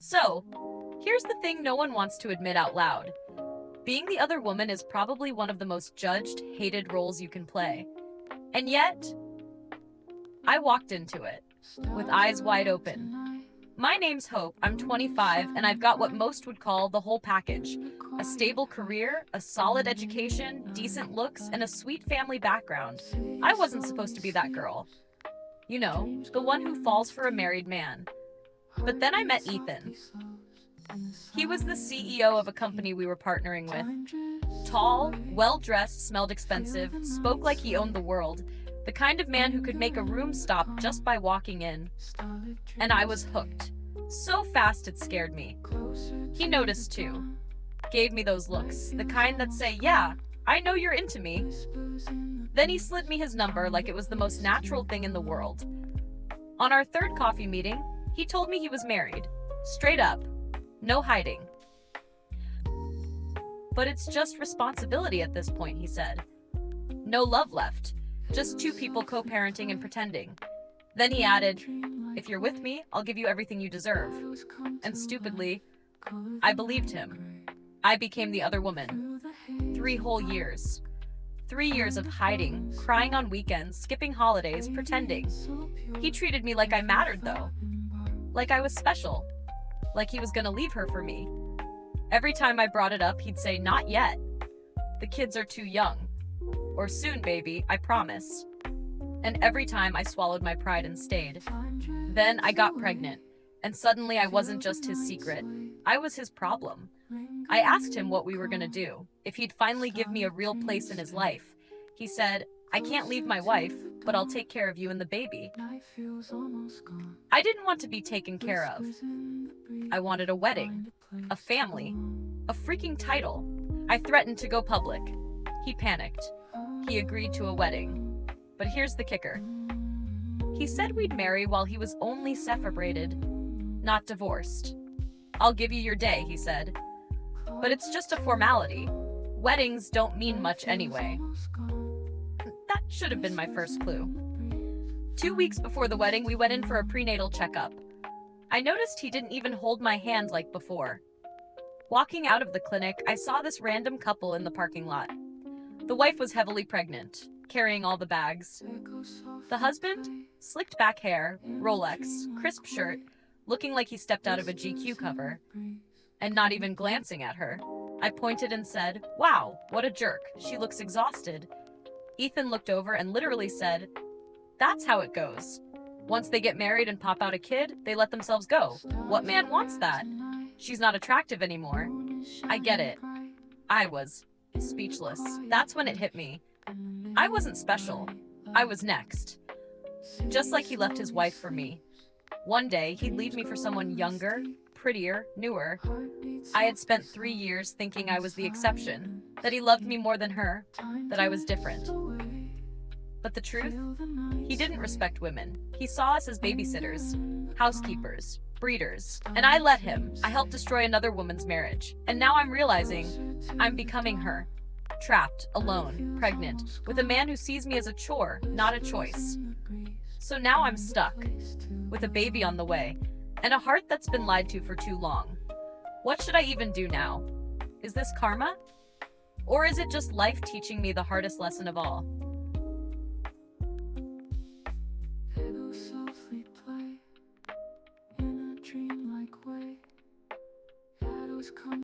So, here's the thing no one wants to admit out loud. Being the other woman is probably one of the most judged, hated roles you can play. And yet, I walked into it with eyes wide open. My name's Hope, I'm 25, and I've got what most would call the whole package. A stable career, a solid education, decent looks, and a sweet family background. I wasn't supposed to be that girl. You know, the one who falls for a married man. But then I met Ethan. He was the CEO of a company we were partnering with. Tall, well-dressed, smelled expensive, spoke like he owned the world. The kind of man who could make a room stop just by walking in. And I was hooked. So fast it scared me. He noticed too. Gave me those looks, the kind that say, yeah, I know you're into me. Then he slid me his number like it was the most natural thing in the world. On our third coffee meeting, he told me he was married. Straight up. No hiding. But it's just responsibility at this point, he said. No love left. Just two people co-parenting and pretending. Then he added, if you're with me, I'll give you everything you deserve. And stupidly, I believed him. I became the other woman. 3 whole years. 3 years of hiding, crying on weekends, skipping holidays, pretending. He treated me like I mattered, though. Like I was special. Like he was gonna leave her for me. Every time I brought it up, he'd say, not yet. The kids are too young. Or soon, baby, I promise. And every time I swallowed my pride and stayed. Then I got pregnant, and suddenly I wasn't just his secret. I was his problem. I asked him what we were gonna do, if he'd finally give me a real place in his life. He said, I can't leave my wife, but I'll take care of you and the baby. I didn't want to be taken care of. I wanted a wedding, a family, a freaking title. I threatened to go public. He panicked. He agreed to a wedding. But here's the kicker. He said we'd marry while he was only separated, not divorced. I'll give you your day, he said. But it's just a formality. Weddings don't mean much anyway. That should have been my first clue. 2 weeks before the wedding, we went in for a prenatal checkup. I noticed he didn't even hold my hand like before. Walking out of the clinic, I saw this random couple in the parking lot. The wife was heavily pregnant, carrying all the bags. The husband? Slicked back hair, Rolex, crisp shirt, looking like he stepped out of a GQ cover. And not even glancing at her. I pointed and said, wow, what a jerk. She looks exhausted. Ethan looked over and literally said, that's how it goes. Once they get married and pop out a kid, they let themselves go. What man wants that? She's not attractive anymore. I get it. I was speechless. That's when it hit me. I wasn't special. I was next. Just like he left his wife for me. One day, he'd leave me for someone younger, prettier, newer. I had spent 3 years thinking I was the exception, that he loved me more than her, that I was different. But the truth? He didn't respect women. He saw us as babysitters, housekeepers, breeders. And I let him. I helped destroy another woman's marriage. And now I'm realizing I'm becoming her. Trapped, alone, pregnant, with a man who sees me as a chore, not a choice. So now I'm stuck, with a baby on the way, and a heart that's been lied to for too long. What should I even do now? Is this karma? Or is it just life teaching me the hardest lesson of all?